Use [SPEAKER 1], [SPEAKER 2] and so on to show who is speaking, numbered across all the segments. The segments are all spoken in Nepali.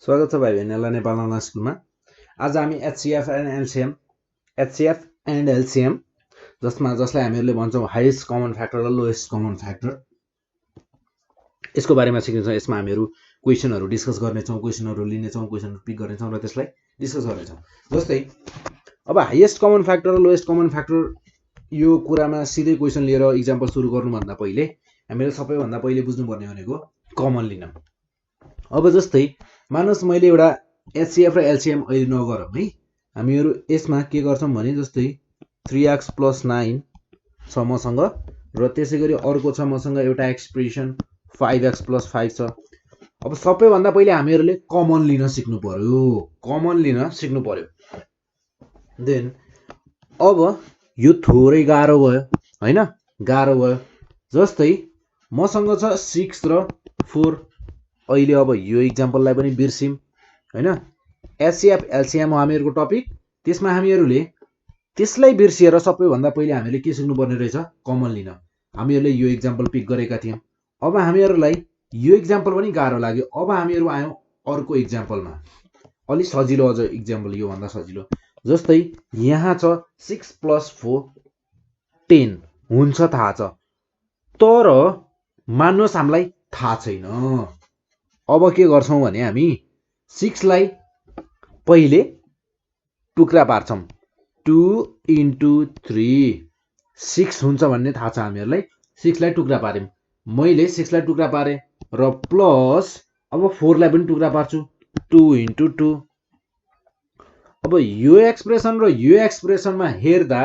[SPEAKER 1] स्वागत छ भाइ बहिनीहरुलाई नेपाल अनलाइन स्कुलमा। आज हामी HCF एन्ड LCM जसलाई हामीहरूले भन्छौँ हाईएस्ट कमन फ्याक्टर र लोएस्ट कमन फ्याक्टर, यसको बारेमा सिक्नेछौँ। यसमा हामीहरू क्वेशनहरू डिस्कस गर्नेछौँ, क्वेशनहरू लिनेछौँ, क्वेशनहरू पिक गर्नेछौँ र त्यसलाई डिस्कस गर्नेछौँ। जस्तै अब हाईएस्ट कमन फ्याक्टर र लोएस्ट कमन फ्याक्टर यो कुरामा सिधै क्वेशन लिएर इक्जाम्पल सुरु गर्नुभन्दा पहिले हामीले सबैभन्दा पहिले बुझ्नुपर्ने भनेको कमन लिन। अब जस्तै मानोस् मैले एउटा HCF र LCM अहिले नगरौँ है, हामीहरू यसमा के गर्छौँ भने जस्तै 3x + 9 छ मसँग र त्यसै गरी अर्को छ मसँग एउटा एक्सप्रेसन 5x + 5 छ। अब सबैभन्दा पहिले हामीहरूले कमन लिन सिक्नु पर्यो। देन अब यो थोरै गाह्रो भयो हैन, गाह्रो भयो। जस्तै मसँग छ 6 र 4। अहिले अब यो इक्जाम्पललाई पनि बिर्सिम हैन। HCF LCM हो हामीहरूको टपिक, त्यसमा हामीहरूले त्यसलाई बिर्सिएर सबैभन्दा पहिले हामीले के सिक्नुपर्ने रहेछ, कमन लिन। हामीहरूले यो इक्जाम्पल पिक गरेका थियौँ। अब हामीहरूलाई यो इक्जाम्पल पनि गाह्रो लाग्यो। अब हामीहरू आयौँ अर्को इक्जाम्पलमा, अलि सजिलो, अझ इक्जाम्पल यो भन्दा सजिलो। जस्तै यहाँ छ 6 + 4 10 हुन्छ, थाहा छ, तर मान्नुहोस् हामीलाई थाहा छैन। अब के गर्छौं भने हामी 6 लाई पहिले टुक्रा पार्छौं। 2 × 3 6 हुन्छ भन्ने थाहा छ हामीहरूलाई। 6 लाई टुक्रा पार्यौं। मैले 6 लाई टुक्रा पारे र प्लस अब 4 लाई पनि टुक्रा पार्छु, 2 × 2। अब यो एक्सप्रेसन र यो एक्सप्रेसनमा हेर्दा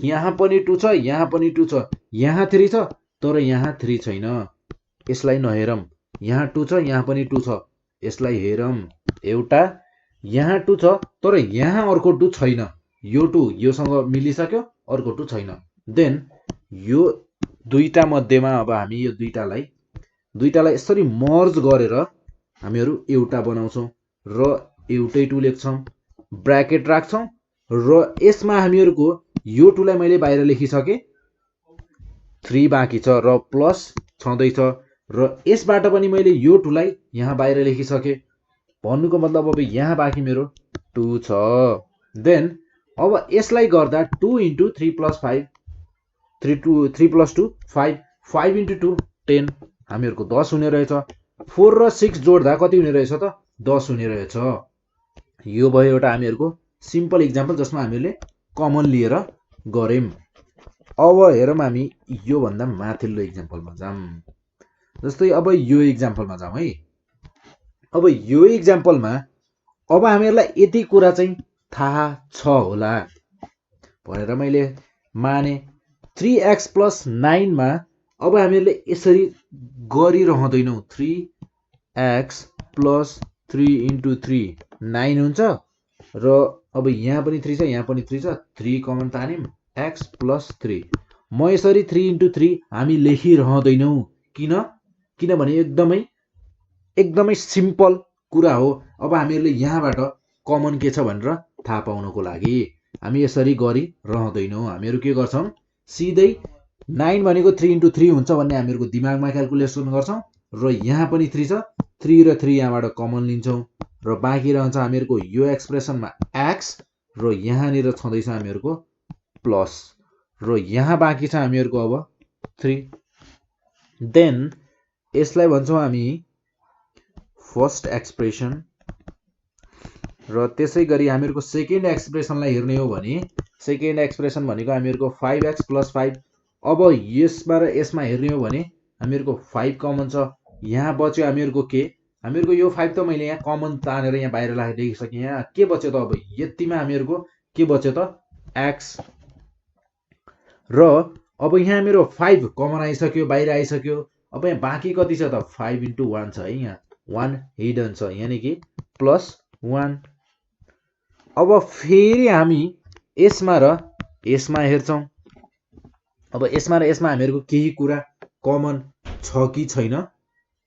[SPEAKER 1] यहाँ पनि 2 छ, यहाँ पनि 2 छ, यहाँ 3 छ, तर यहाँ 3 छैन। यसलाई नहेरौं। यहाँ 2 छ, यहाँ पनि 2 छ, यसलाई हेरौं। एउटा यहाँ 2 छ, तर यहाँ अर्को 2 छैन। यो 2 योसँग मिलिसक्यो, अर्को 2 छैन। देन यो दुईटा मध्येमा अब हामी यो दुईटालाई यसरी मर्ज गरेर हामीहरू एउटा बनाउँछौँ र एउटै 2 लेख्छौँ, ब्र्याकेट राख्छौँ र यसमा हामीहरूको यो 2 लाई मैले बाहिर लेखिसके, 3 बाँकी छ र प्लस छँदैछ र यसबाट पनि मैले यो 2 लाई यहाँ बाहिर लेखिसके। भन्नुको मतलब अब यहाँ बाँकी मेरो 2 छ। देन अब यसलाई गर्दा 2 × 3 + 5 3 + 2 5 5 × 2 10 हामीहरूको 10 हुने रहेछ। 4 र 6 जोड्दा कति हुने रहेछ त, 10 हुने रहेछ। यो भयो एउटा हामीहरूको सिम्पल इक्जाम्पल जसमा हामीले कमन लिएर गर्यौं। अब हेरौँ हामी यो भन्दा माथिल्लो इक्जाम्पलमा जाम। जस्तै अब यो इक्जाम्पलमा जाउँ है। अब यो इक्जाम्पलमा अब हामीहरूलाई यति कुरा चाहिँ थाहा छ होला भनेर मैले माने। 3x + 9 मा अब हामीहरूले यसरी गरिरहँदैनौँ। 3x + 3 × 3 9 हुन्छ र अब यहाँ पनि 3 छ, यहाँ पनि 3 छ, 3 कमन तान्यौँ, x + 3। म यसरी 3 × 3 हामी लेखिरहँदैनौँ। किनभने एकदमै सिम्पल कुरा हो। अब हामीहरूले यहाँबाट कमन के छ भनेर थाहा पाउनको लागि हामी यसरी गरिरहँदैनौँ। हामीहरू के गर्छौँ, सिधै 9 भनेको 3 × 3 हुन्छ भन्ने हामीहरूको दिमागमा क्यालकुलेसन गर्छौँ र यहाँ पनि 3 छ, 3 र 3 यहाँबाट कमन लिन्छौँ र बाँकी रहन्छ हामीहरूको यो एक्सप्रेसनमा x र यहाँनिर छँदैछ हामीहरूको प्लस र यहाँ बाँकी छ हामीहरूको अब 3। देन यसलाई भन्छौँ हामी फर्स्ट एक्सप्रेसन र त्यसै गरी हामीहरूको सेकेन्ड एक्सप्रेसनलाई हेर्ने हो भने सेकेन्ड एक्सप्रेसन भनेको हामीहरूको 5x + 5। अब यसमा र यसमा हेर्ने हो भने हामीहरूको 5 कमन छ। यहाँ बच्यो हामीहरूको के, हामीहरूको यो 5 त मैले यहाँ कमन तानेर यहाँ बाहिर लेखिसकेँ। यहाँ के बच्यो त, अब यतिमा हामीहरूको के बच्यो त, x। र अब यहाँ मेरो 5 कमन आइसक्यो, बाहिर आइसक्यो। अब यहाँ बाँकी कति छ त, 5 × 1 छ है, यहाँ 1 हिडन छ, यानि कि +1। अब फेरि हामी यसमा र यसमा हेर्छौँ। अब यसमा र यसमा हामीहरूको केही कुरा कमन छ कि छैन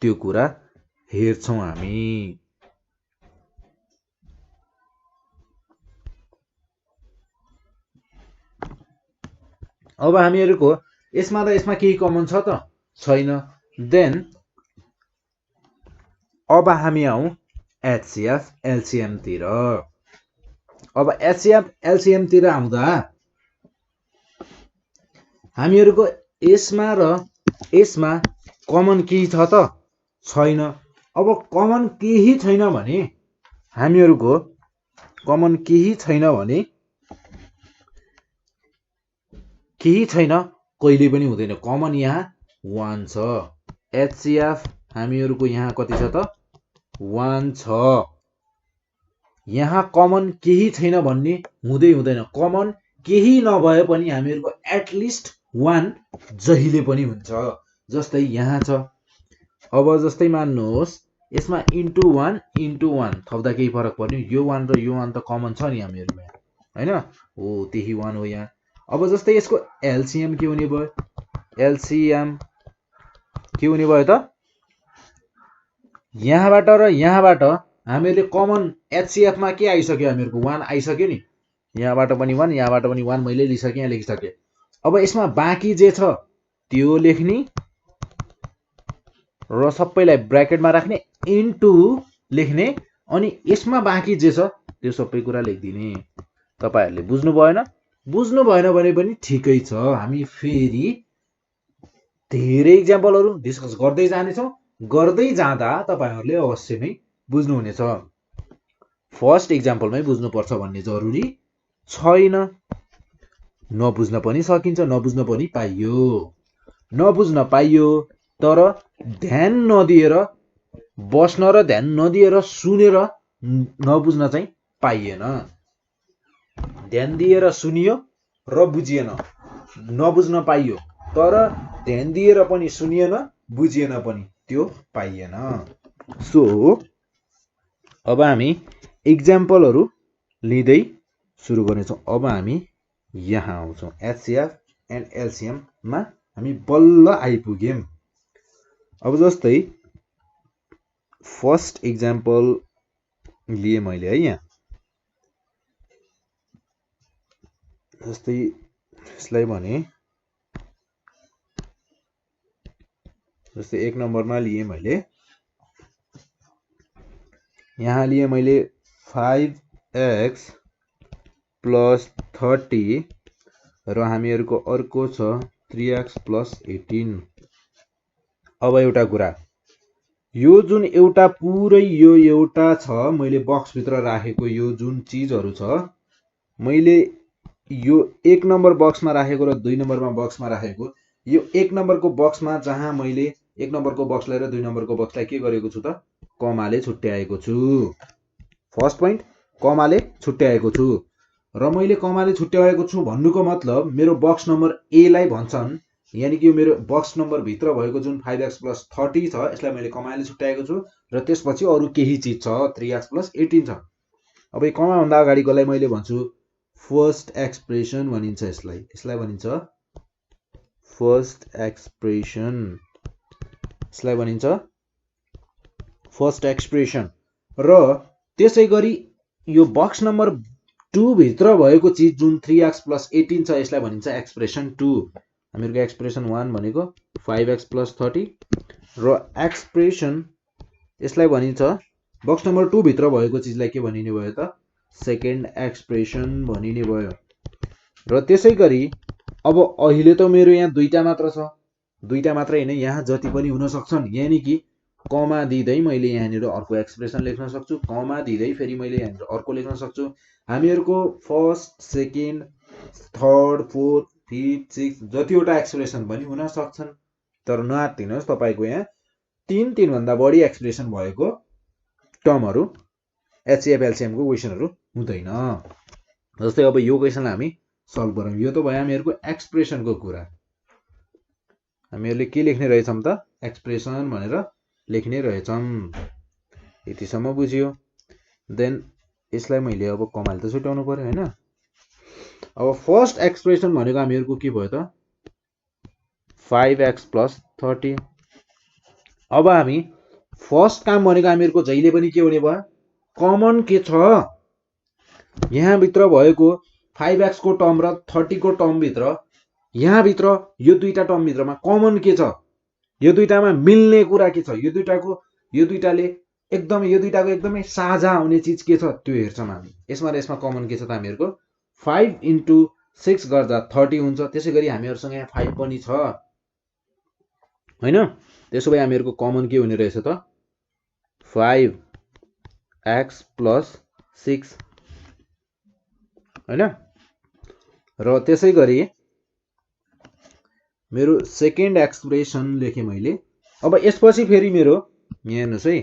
[SPEAKER 1] त्यो कुरा हेर्छौँ हामी। अब हामीहरूको यसमा र यसमा केही कमन छ त, छैन। देन अब हामी आउँ HCF LCM तिर। अब HCF LCM तिर आउँदा हामीहरुको यसमा र यसमा कमन केही छ त छैन। अब कमन केही छैन भने हामीहरुको कमन केही छैन भने केही छैन कहिले पनि हुँदैन। कमन यहाँ 1 छ। HCF हामीहरुको यहाँ कति छ त 1 छ। यहाँ कमन केही छैन भन्ने हुँदै हुँदैन। कमन केही नभए पनि हामीहरुको एटलिस्ट 1 जहिले पनि हुन्छ। जस्तै यहाँ छ। अब जस्तै मान्नुहोस् यसमा इन्टु 1 थप्दा केही फरक पर्ने। यो 1 र यो 1 त कमन छ नि हामीहरुमा हैन। हो त्यही 1 हो यहाँ। अब जस्तै यसको एलसीएम के हुने भयो? एलसीएम के हुने भयो त? यहाँबाट र यहाँबाट हामीहरुले कमन एचसीएफ मा के आइसक्यो? हामीहरुको 1 आइसक्यो नि। यहाँबाट पनि 1 यहाँबाट पनि 1 मैले लिसके यहाँ लेखिसके। अब यसमा बाँकी जे छ त्यो लेख्ने र सबैलाई ब्र्याकेटमा राख्ने इन्टु लेख्ने अनि यसमा बाँकी जे छ त्यो सबै कुरा लेखिदिने। तपाईहरुले बुझ्नु भएन? बुझ्नु भएन भने पनि ठिकै छ। हामी फेरि धेरै एक्जाम्पलहरु डिस्कस गर्दै जानेछौं। गर्दै जाँदा तपाईहरुले अवश्य नै बुझ्नु हुनेछ। फर्स्ट एक्जाम्पलमै बुझ्नु पर्छ भन्ने जरुरी छैन। नबुझ्न पनि सकिन्छ, नबुझ्न पनि पाइयो। नबुझ्न पाइयो तर ध्यान नदिएर बस्न र ध्यान नदिएर सुनेर नबुझ्न चाहिँ पाइएन। ध्यान दिएर सुनियो र बुझिएन। नबुझ्न पाइयो तर ध्यान दिएर पनि सुनिएन बुझिएन पनि त्यो पाइएन। सो अब हामी एक्जाम्पलहरु लिँदै सुरु गर्नेछौं। अब हामी यहाँ आउँछौं। HCF एन्ड LCM मा हामी बल्ल आइपुग्यौं। अब जस्तै फर्स्ट एक्जाम्पल लिए मैले है यहाँ। जस्तै यसलाई भने जस्तै 1 नम्बरमा लिए मैले। यहाँ लिए मैले 5x + 30 र हामीहरुको अर्को छ 3x + 18। अब एउटा कुरा, यो जुन एउटा पुरै यो एउटा छ मैले बक्स भित्र राखेको यो जुन चीजहरु छ मैले यो 1 नम्बर बक्समा राखेको र 2 नम्बरमा बक्समा राखेको। यो 1 नम्बरको बक्समा जहाँ मैले 1 नम्बरको बक्सलाई र 2 नम्बरको बक्सलाई के गरेको छु त कमाले छुट्याएको छु। फर्स्ट पोइन्ट कमाले छुट्याएको छु र मैले कमाले छुट्याएको छु भन्नुको मतलब मेरो बक्स नम्बर ए लाई भन्छन्। यानी कि यो मेरो बक्स नम्बर भित्र भएको जुन 5x + 30 छ यसलाई मैले कमाले छुट्याएको छु र त्यसपछि अरु केही चीज छ 3x + 18 छ। अब यो कमा भन्दा अगाडिकोलाई मैले भन्छु फर्स्ट एक्सप्रेसन भनिन्छ। यसलाई भनिन्छ फर्स्ट एक्सप्रेसन। यसलाई भनिन्छ फर्स्ट एक्सप्रेसन। र त्यसैगरी यो बक्स नम्बर 2 भित्र भएको चीज जुन 3x + 18 छ यसलाई भनिन्छ एक्सप्रेसन 2। हामीहरुको एक्सप्रेसन 1 भनेको 5x + 30 र एक्सप्रेसन यसलाई भनिन्छ बक्स नम्बर 2 भित्र भएको चीजलाई के भनिने भयो त सेकेन्ड एक्सप्रेसन भनिने भयो। र त्यसैगरी अब अहिले त मेरो यहाँ दुईटा मात्र छ। दुईटा मात्र हैन यहाँ जति पनि हुन सक्छन्। यानी कि कमा दिदै मैले यहाँनिर अर्को एक्सप्रेसन लेख्न सक्छु। कमा दिदै फेरि मैले यहाँनिर अर्को लेख्न सक्छु। हामीहरुको first, second, third, fourth, fifth, sixth जतिवटा एक्सप्रेसन पनि हुन सक्छन्। तर नआत्तिनुस् तपाईको यहाँ 3 भन्दा बढी एक्सप्रेसन भएको टर्महरु HCF LCM को क्वेशनहरु हुँदैन। जस्तै अब यो क्वेशनलाई हामी सल्भ गरौँ। यो त भयो हामीहरुको एक्सप्रेसनको कुरा। हामीहरुले के लेख्ने रहेछौं त एक्सप्रेसन भनेर लेख्ने रहेछौं। यतिसम्म बुझियो। देन यसलाई मैले अब कमाले त छुट्याउनु पर्यो हैन। अब फर्स्ट एक्सप्रेसन भनेको हामीहरुको के भयो त 5x + 30। अब हामी फर्स्ट काम भनेको हामीहरुको जहिले पनि के हुने भयो कमन के छ यहाँ भित्र भएको 5x को टर्म र 30 को टर्म भित्र यहाँ भित्र यो दुईटा टर्म भित्रमा कमन के छ यो दुईटामा मिल्ने कुरा के छ यो दुईटाले एकदम यो दुईटाको एकदमै साझा हुने चीज के छ त्यो हेर्छौँ हामी। यसमा र यसमा कमन के छ त हामीहरूको 5 × 6 गर्दा 30 हुन्छ। त्यसै गरी हामीहरूसँग यहाँ 5 पनि छ हैन। त्यसो भए हामीहरूको कमन के हुने रहेछ त 5x + 6 हैन। र त्यसै गरी मेरो सेकेन्ड एक्सप्रेसन लेखेँ मैले। अब यसपछि फेरि मेरो यहाँ हेर्नुहोस् है,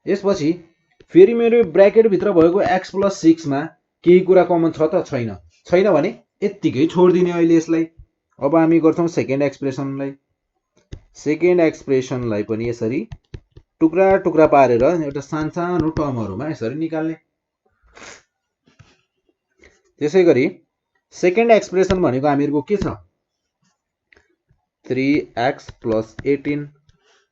[SPEAKER 1] यसपछि फेरि मेरो ब्र्याकेट भित्र भएको x + 6 मा केही कुरा कमन छ त छैन। छैन भने यत्तिकै छोड्दिने अहिले यसलाई। अब हामी गर्छौं सेकेन्ड एक्सप्रेसनलाई। सेकेन्ड एक्सप्रेसनलाई पनि यसरी टुक्रा टुक्रा पारेर एउटा सानसानो टर्महरुमा यसरी निकाल्ने। त्यसै गरी सेकेन्ड एक्सप्रेसन भनेको हामीहरुको के छ 3x + 18।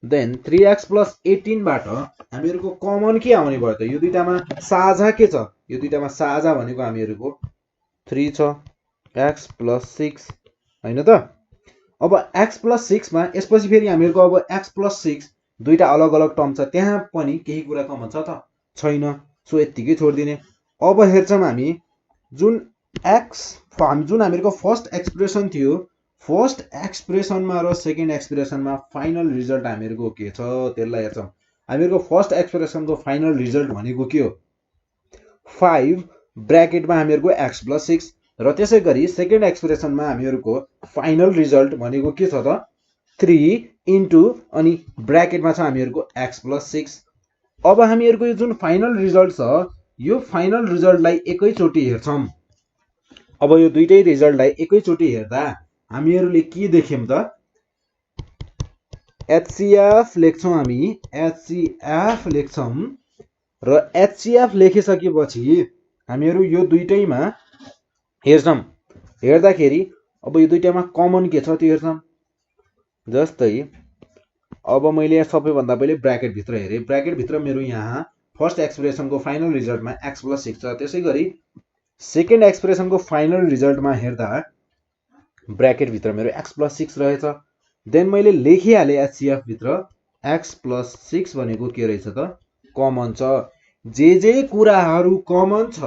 [SPEAKER 1] देन 3x + 18 बाट हामीहरुको कमन के आउने भयो त? यो दुईटामा साझा के छ? यो दुईटामा साझा भनेको हामीहरुको 3 छ, x + 6 हैन त। अब x + 6 मा यसपछि फेरि हामीहरुको अब x + 6 दुईटा अलग अलग टर्म छ, त्यहाँ पनि केही कुरा कमन छ त छैन। सो यतिकै छोड्दिने। अब हेर्छौं हामी जुन हामीहरुको फर्स्ट एक्सप्रेसन थियो, फर्स्ट एक्सप्रेसनमा र सेकेन्ड एक्सप्रेसनमा फाइनल रिजल्ट हामीहरुको के छ त्यसलाई हेर्छौं। हामीहरुको फर्स्ट एक्सप्रेसनको फाइनल रिजल्ट भनेको के हो 5 ब्र्याकेटमा हामीहरुको x + 6 र त्यसै गरी सेकेन्ड एक्सप्रेसनमा हामीहरुको फाइनल रिजल्ट भनेको के छ त 3 * अनि ब्र्याकेटमा छ हामीहरुको x + 6। अब हामीहरुको यो जुन फाइनल रिजल्ट छ यो फाइनल रिजल्टलाई एकैचोटी हेर्छौं। अब यो दुईटै रिजल्टलाई एकैचोटी हेर्दा हामीहरुले के देख्यौं त HCF लेख्छौं हामी, HCF लेख्छौं र HCF लेखिसकेपछि हामीहरु यो दुईटैमा हेर्छौं। हेर्दाखेरि अब यो दुईटामा कमन के छ त्यो हेर्छौं। जस्तै अब मैले यहाँ सबैभन्दा पहिले ब्र्याकेट भित्र हेरेँ। ब्र्याकेट भित्र मेरो यहाँ फर्स्ट एक्सप्रेसनको फाइनल रिजल्टमा x + 6 छ। त्यसै गरी सेकेन्ड एक्सप्रेसनको फाइनल रिजल्टमा हेर्दा ब्र्याकेट भित्र मेरो x + 6 रहेछ। देन मैले लेखिहाले HCF भित्र x + 6 भनेको के रहेछ त कमन छ। जे कुराहरु कमन छ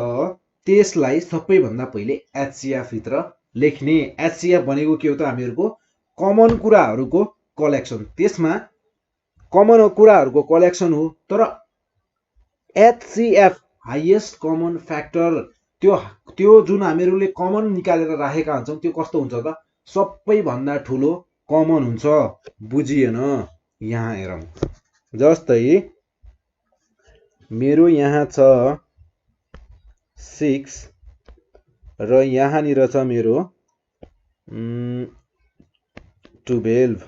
[SPEAKER 1] त्यसलाई सबैभन्दा पहिले HCF भित्र लेख्ने। HCF भनेको के हो त हामीहरुको कमन कुराहरुको कलेक्सन। त्यसमा कमन कुराहरुको कलेक्सन हो। तर HCF हाईएस्ट कमन फ्याक्टर त्यो जुन हामीहरुले कमन निकालेर राखेका हुन्छौं त्यो कस्तो हुन्छ त सबैभन्दा ठूलो कमन हुन्छ। बुझिएन? यहाँ हेरौं। जस्तै मेरो यहाँ छ 6 र यहाँ निर छ मेरो 12।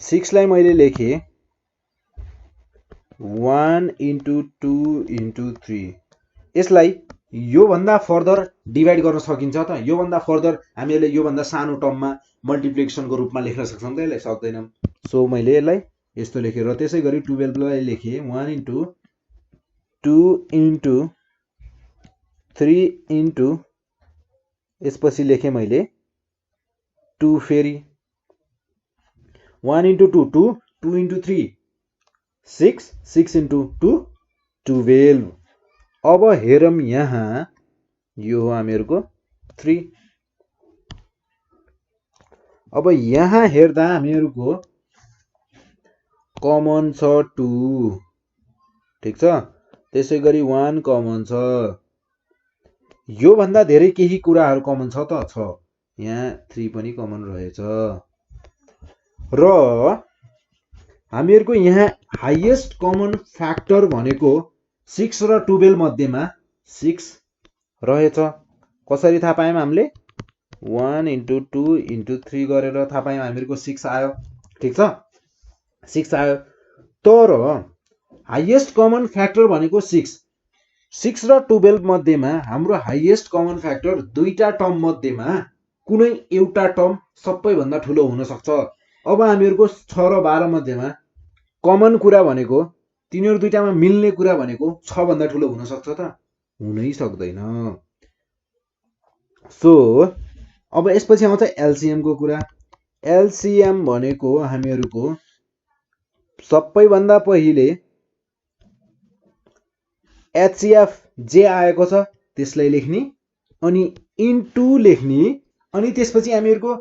[SPEAKER 1] 6 लाई मैले लेखे 1 * 2 * 3। यसलाई यो भन्दा फर्दर डिभाइड गर्न सकिन्छ त? यो भन्दा फर्दर हामीले यो भन्दा सानो टर्ममा मल्टिप्लिकेसनको रूपमा लेख्न सक्छौं त? यसलाई सक्दैनौं। सो मैले यसलाई यस्तो लेखे र त्यसै गरी 12 लाई लेखे 1 * 2 * 3 * यसपछि लेखे मैले 2 फेरि 1 * 2 2 2 * 3 6 6 * 2 12। अब हेरौं यहाँ यो हो हामीहरुको 3। अब यहाँ हेर्दा हामीहरुको कमन छ 2 ठीक छ। त्यसै गरी 1 कमन छ। यो भन्दा धेरै केही कुराहरु कमन छ त छ। यहाँ 3 पनि कमन रहेछ। र हामीहरुको यहाँ हाईएस्ट कमन फ्याक्टर भनेको 6 र 12 मध्येमा 6 रहेछ। कसरी थाहा पायौं हामीले 1 * 2 * 3 गरेर थाहा पायौं हामीहरुको 6 आयो। ठीक छ 6 आयो। तर हाईएस्ट कमन फ्याक्टर भनेको 6 र 12 मध्येमा हाम्रो हाईएस्ट कमन फ्याक्टर दुईटा टर्म मध्येमा कुनै एउटा टर्म सबैभन्दा ठूलो हुन सक्छ। अब हामीहरुको 6 र 12 मध्येमा कमन कुरा भनेको तिनीहरु दुईटामा मिल्ने कुरा भनेको 6 भन्दा ठूलो हुन सक्छ त? हुनै सक्दैन। सो अब यसपछि आउँछ एलसीएम को कुरा। एलसीएम भनेको हामीहरुको सबैभन्दा पहिले HCF जे आएको छ त्यसलाई लेख्ने अनि इन्टु लेख्ने अनि त्यसपछि हामीहरुको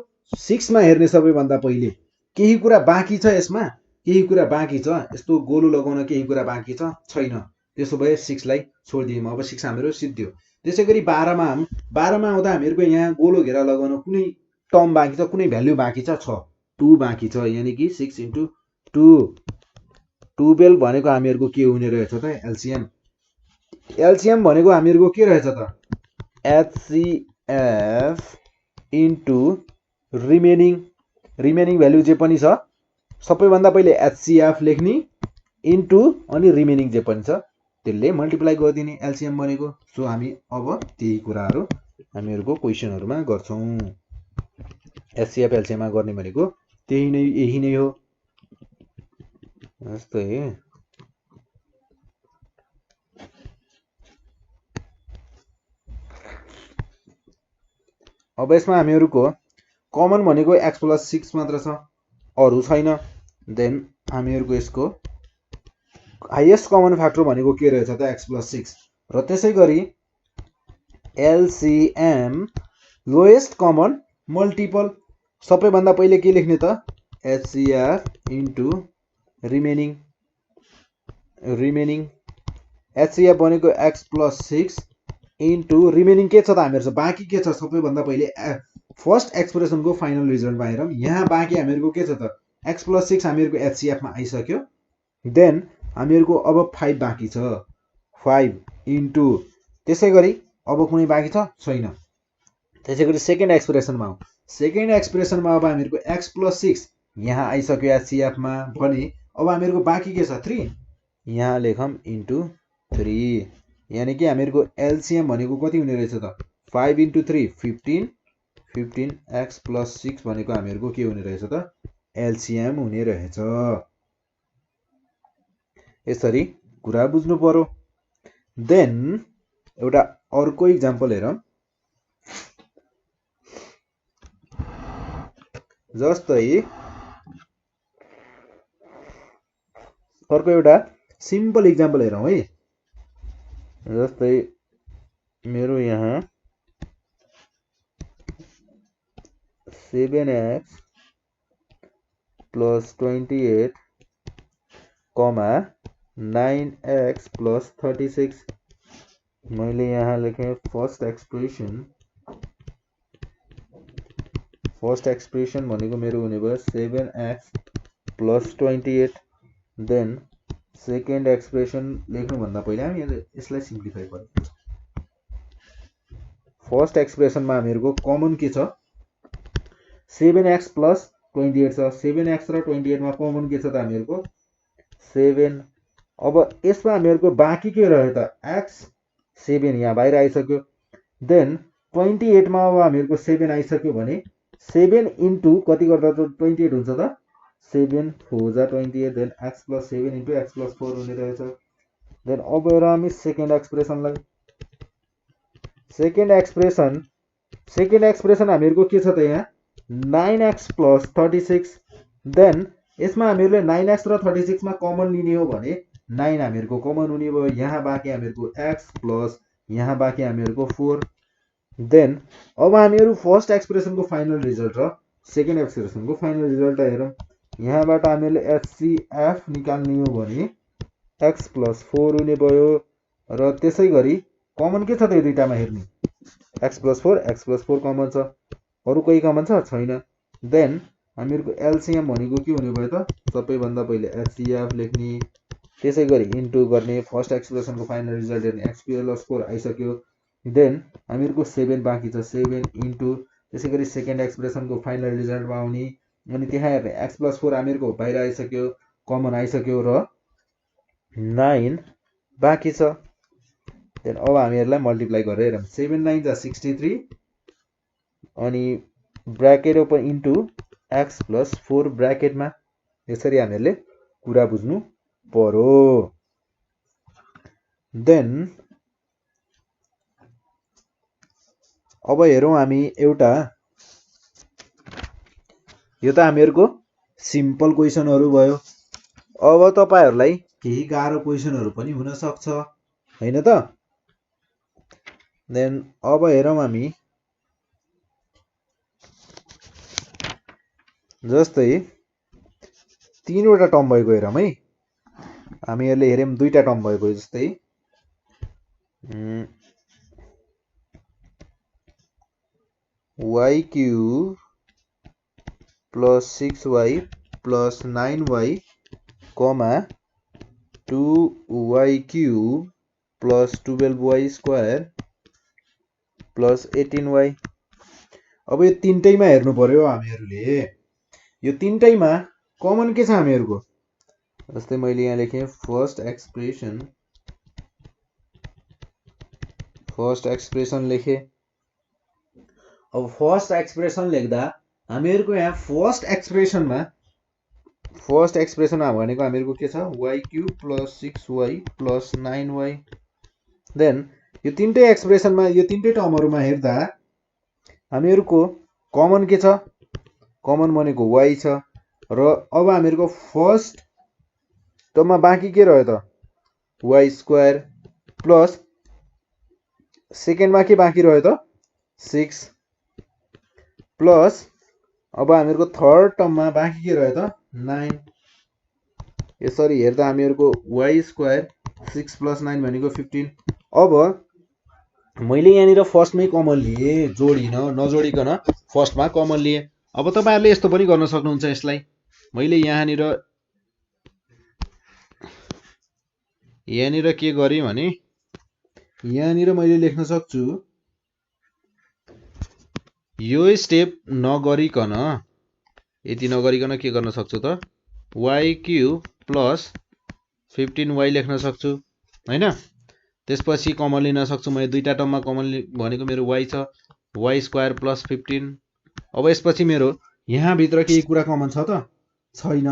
[SPEAKER 1] 6 मा हेर्ने सबैभन्दा पहिले केही कुरा बाँकी छ यसमा केही कुरा बाँकी छ यस्तो गोलो लगाउन केही कुरा बाँकी छ छैन त्यसो भए 6 लाई छोड्दियौं अब 6 हामीहरु सिद्धियो त्यसैगरी 12 मा आउँदा हामीहरुको यहाँ गोलो घेरा लगाउन कुनै टर्म बाँकी छ कुनै भ्यालु बाँकी छ 2 बाँकी छ यानी कि 6 * 2 12 भनेको हामीहरुको के हुने रहेछ त एलसीएम भनेको हामीहरुको के रहेछ त HCF * रिमेनिङ भ्यालु जे पनि छ सबैभन्दा पहिले HCF लेख्ने इन्टु अनि रिमेनिङ जे पनि छ त्यसले मल्टिप्लाई गरिदिने एलसीएम भनेको सो हामी अब त्यही कुराहरु हामीहरुको क्वेशनहरुमा गर्छौं HCF एलसीएम मा गर्ने भनेको यही नै हो जस्तै अब यसमा हामीहरुको कमन भनेको x + 6 मात्र छ अरु छैन देन हामीहरुको यसको हाईएस्ट कमन फ्याक्टर भनेको के रहेछ त x + 6 र त्यसैगरी एलसीएम लोएस्ट कमन मल्टिपल सबैभन्दा पहिले के लेख्ने त HCF * रिमेनिङ HCF भनेको x + 6 इन्टु रिमेनिङ के छ त हामीहरु बाँकी के छ सबैभन्दा पहिले फर्स्ट एक्सप्रेसन को फाइनल रिजल्ट बाहिर यहाँ बाँकी हामीहरुको के छ त x + 6 हामीहरुको HCF मा आइसक्यो देन हामीहरुको अब 5 बाँकी छ 5 इन्टु त्यसैगरी अब कुनै बाँकी छ छैन त्यसैगरी सेकेन्ड एक्सप्रेसनमा अब हामीहरुको x + 6 यहाँ आइसक्यो HCF मा भने अब हामीहरुको बाँकी के छ 3 यहाँ लेखम इन्टु 3 यानी कि हामीहरुको एलसीएम भनेको कति हुने रहेछ त 5 * 3 15 x + 6 भनेको हामीहरुको के हुने रहेछ त एलसीएम हुने रहेछ यसरी कुरा बुझ्नु पर्यो देन एउटा अर्को एक्जाम्पल हेरौं जस्तै अर्को एउटा सिम्पल एक्जाम्पल हेरौं है जस्तै मेरो यहाँ 7x + 28 9x + 36 मैले यहाँ लेखे फर्स्ट एक्सप्रेसन भनेको मेरो हुने भयो 7x + 28 देन सेकेन्ड एक्सप्रेसन लेख्नु भन्दा पहिले हामी यसलाई सिम्प्लिफाई गरौँ फर्स्ट एक्सप्रेसनमा हामीहरुको कमन के छ 7x + 28 छ 7x र 28 मा कमन के छ त हामीहरुको 7 अब यसमा हामीहरुको बाँकी के रह्यो त x 7 यहाँ बाहिर आइसक्यो देन 28 मा अब हामीहरुको 7 आइसक्यो भने 7 इन्टु कति गर्दा त 28 हुन्छ त 7 4 जा 28 देन x + 7 इन्टु x + 4 हुने रहेछ देन अब हेरौँ हामी सेकेन्ड एक्सप्रेसनलाई सेकेन्ड एक्सप्रेसन हामीहरुको के छ त यहाँ 9x + 36 देन यसमा हामीहरुले 9x र 36 मा कमन लिने हो भने 9 हामीहरुको कमन हुने भयो यहाँ बाँकी हामीहरुको x प्लस यहाँ बाँकी हामीहरुको 4 देन अब हामीहरु फर्स्ट एक्सप्रेसनको फाइनल रिजल्ट र सेकेन्ड एक्सप्रेसनको फाइनल रिजल्ट हेरौं यहाँबाट हामीहरुले HCF निकाल्ने हो भने x + 4 हुने भयो र त्यसैगरी कमन के छ त यो दुईटामा हेर्नु x + 4 कमन छ अरु कोही कमन छ छैन देन हामीहरुको एलसीएम भनेको के हुने भयो त सबैभन्दा पहिले HCF लेख्ने त्यसैगरी इन्टु गर्ने फर्स्ट एक्सप्रेसनको फाइनल रिजल्ट हेर्ने x + 4 आइसक्यो देन हामीहरुको 7 बाँकी छ 7 इन्टु त्यसैगरी सेकेन्ड एक्सप्रेसनको फाइनल रिजल्टमा आउने अनि त्यहाँ हेर्ने x + 4 हामीहरुको बाहिर आइसक्यो कमन आइसक्यो र 9 बाँकी छ देन अब हामीहरुलाई मल्टिप्लाई गरेर हेरौं 7 9 जा 63 अनि ब्र्याकेट ओपन इन्टु x + 4 ब्र्याकेटमा यसरी हामीहरुले कुरा बुझ्नु पर्यो देन अब हेरौं हामी एउटा यो त हामीहरुको सिम्पल क्वेशनहरु भयो अब तपाईहरुलाई केही गाह्रो क्वेशनहरु पनि हुन सक्छ हैन त। देन अब हेरौँ हामी जस्तै 3 वटा टर्म भएको हेरौँ है। हामीहरूले हेर्यौँ 2टा टर्म भएको जस्तै y cube plus 6y plus 9y कमा 2y cube plus 12y square plus 18y। अब यो तीनटैमा हेर्नु पर्यो हामीहरूले। यो तीनटैमा कमन के छ हामीहरूको? जस्तै मैले यहाँ लेखेँ फर्स्ट एक्सप्रेसन लेखेँ। अब फर्स्ट एक्सप्रेसन लेख्दा हामीहरूको यहाँ फर्स्ट एक्सप्रेसनमा भनेको हामीहरूको के छ? y cube plus 6y plus 9y। Then यो तीनटै एक्सप्रेसनमा यो तीनटै टर्महरुमा हेर्दा हामीहरूको कमन के छ? कमन भनेको y छ र अब हामीहरूको फर्स्ट टर्ममा बाँकी के रह्यो त? y स्क्वायर प्लस सेकेन्डमा के बाँकी रह्यो त? 6 प्लस अब हामीहरूको थर्ड टर्ममा बाँकी के रह्यो त? 9। यसरी हेर्दा हामीहरूको y स्क्वायर 6 प्लस 9 भनेको 15। अब मैले यहाँनिर फर्स्टमै कमन लिए, जोडिन नजोडिकन फर्स्टमा कमन लिए। अब तपाईहरुले यस्तो पनि गर्न सक्नुहुन्छ। यसलाई मैले यहाँनिर के गरे भने यहाँनिर मैले लेख्न सक्छु यो स्टेप नगरिकन, यति नगरिकन के गर्न सक्छु त? y क्यूब प्लस 15y लेख्न सक्छु हैन। त्यसपछि कमन लिन सक्छु मैले। दुईटा टर्ममा कमन भनेको मेरो y छ, y स्क्वायर प्लस 15। अब यसपछि मेरो यहाँ भित्र केही कुरा कमन छ त? छैन।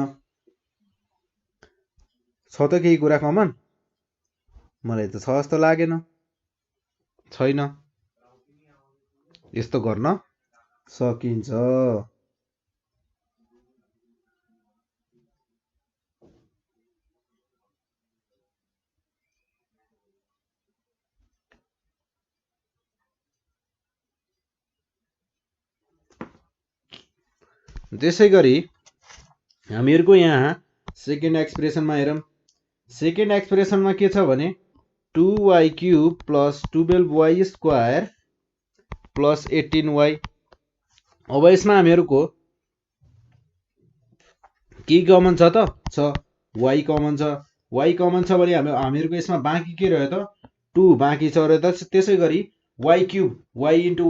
[SPEAKER 1] छ त केही कुरा कमन? मलाई त छ जस्तो लागेन। छैन। यस्तो गर्न सकिन्छ। त्यसैगरी हामीहरूको यहाँ सेकेन्ड एक्सप्रेसनमा हेरौँ। सेकेन्ड एक्सप्रेसनमा के छ भने 2y cube plus 12y square plus 18y। अब यसमा हामीहरूको के कमन छ त? छ y कमन छ। y कमन छ भने हामीहरूको यसमा बाँकी के रह्यो त? 2 बाँकी छ र त्यसैगरी y cube y into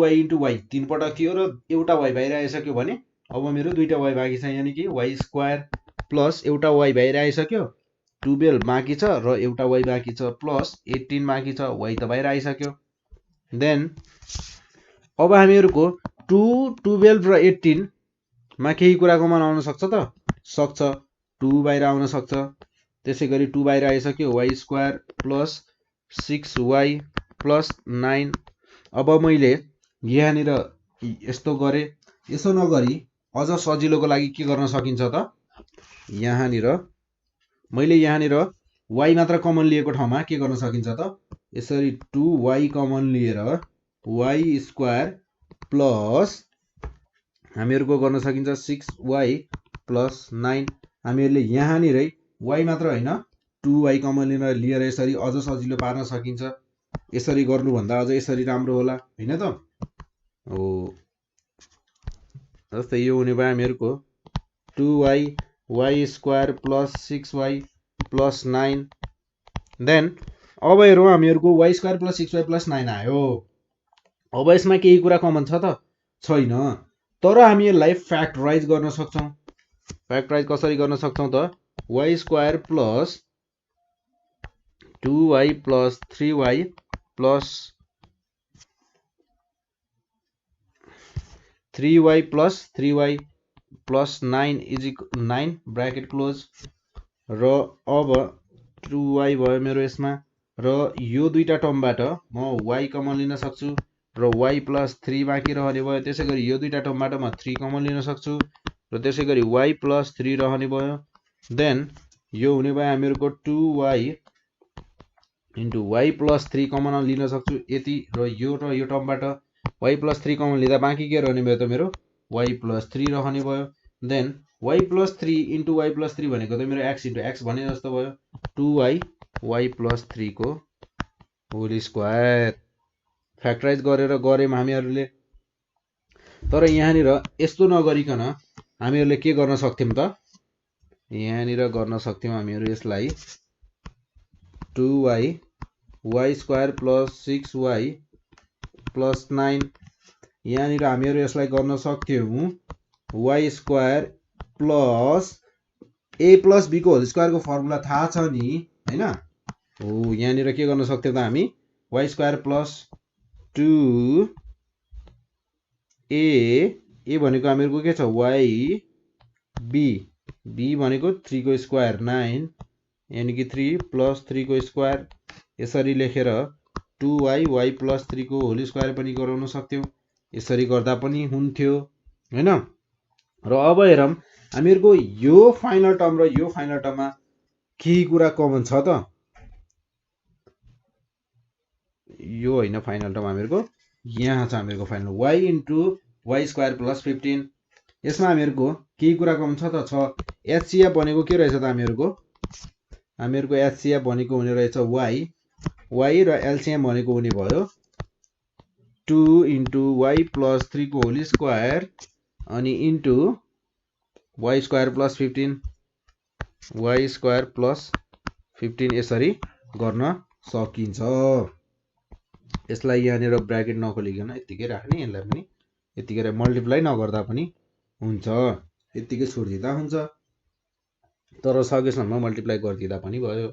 [SPEAKER 1] y तीन पटक थियो र एउटा y बाहिर आइसक्यो भने अब मेरो दुईटा y बाँकी छ, यानी कि y स्क्वायर प्लस एउटा y बाहिर आइसक्यो, 12 बाँकी छ र एउटा y बाँकी छ प्लस 18 बाँकी छ, y त बाहिर आइसक्यो। देन अब हामीहरूको 2, 12 र 18 मा केही कुरा कमन आउन सक्छ त? सक्छ। 2 बाहिर आउन सक्छ। त्यसैगरी 2 बाहिर आइसक्यो, y square plus 6y plus 9। अब मैले यहाँनिर यस्तो गरे। यसो नगरी अझ सजिलोको लागि के गर्न सकिन्छ त? मैले यहाँनिर y मात्र कमन लिएको ठाउँमा के गर्न सकिन्छ त? यसरी 2y कमन लिएर y स्क्वायर प्लस हामीहरूको गर्न सकिन्छ 6y प्लस 9। हामीहरूले यहाँनिरै y मात्र होइन 2y कमन लिएर यसरी अझ सजिलो पार्न सकिन्छ। यसरी गर्नुभन्दा अझ यसरी राम्रो होला हैन त? हो। जस्तै यो हुने भयो हामीहरूको 2y y square plus 6y plus 9। Then अब हेरौँ हामीहरूको y square plus 6y plus 9 आयो। अब यसमा केही कुरा कमन छ त? छैन। तर हामी यसलाई फ्याक्टराइज गर्न सक्छौं। फ्याक्टराइज कसरी गर्न सक्छौं त? y square plus 2y plus 3y plus 3y plus 9 is 9 bracket close. र अब 2y भयो मेरो यसमा, र यो दुईटा टर्मबाट म y कमन लिन सक्छु र y प्लस 3 बाँकी रहने भयो। त्यसैगरी यो दुईटा टर्मबाट म 3 कमन लिन सक्छु र त्यसैगरी y प्लस 3 रहने भयो। देन यो हुने भयो हामीहरूको 2y into Y plus 3 common लिन सक्छु यति र यो टर्मबाट वाई प्लस 3 कमन लिँदा बाँकी के रहने भयो त मेरो वाई प्लस 3 रहने भयो then Y plus 3 into Y plus 3 भनेको त मेरो एक्स इन्टु एक्स भने जस्तो भयो 2y वाई प्लस 3 को होल स्क्वायर फ्याक्टराइज गरेर गऱ्यौँ हामीहरूले तर यहाँनिर यस्तो नगरिकन हामीहरूले के गर्न सक्थ्यौँ त यहाँनिर गर्न सक्थ्यौँ हामीहरू यसलाई 2y Y square plus 6y plus 9 यहाँनिर हामीहरू यसलाई गर्न सक्थ्यौँ Y square plus A plus B को होल स्क्वायर को फर्मुला थाहा छ नि हैन हो यहाँनिर के गर्न सक्थ्यौँ त हामी वाई स्क्वायर प्लस 2 ए भनेको हामीहरूको के छ वाई बी भनेको 3 को स्क्वायर 9 यानी कि 3 प्लस 3 को स्क्वायर यसरी लेखेर 2y वाई प्लस 3 को होल स्क्वायर पनि गराउन सक्थ्यौँ यसरी गर्दा पनि हुन्थ्यो हैन र अब हेरौँ हामीहरूको यो फाइनल टर्म र यो फाइनल टर्ममा केही कुरा कमन छ त यो हैन फाइनल टर्म हामीहरूको यहाँ छ हामीहरूको final y into Y square plus 15 यसमा हामीहरूको केही कुरा कमन छ त छ एचसीएफ भनेको के रहेछ त हामीहरूको एचसीएफ भनेको हुने रहेछ y र एलसीएम भनेको हुने भयो 2 इन्टु वाई प्लस 3 को होल स्क्वायर अनि into Y square plus 15 Y square plus 15 यसरी गर्न सकिन्छ यसलाई यहाँनिर ब्र्याकेट नखोलिकन यतिकै राख्ने यसलाई पनि यतिकै मल्टिप्लाई नगर्दा पनि हुन्छ यतिकै छोडिदिँदा हुन्छ तर सकेसम्म मल्टिप्लाई गरिदिँदा पनि भयो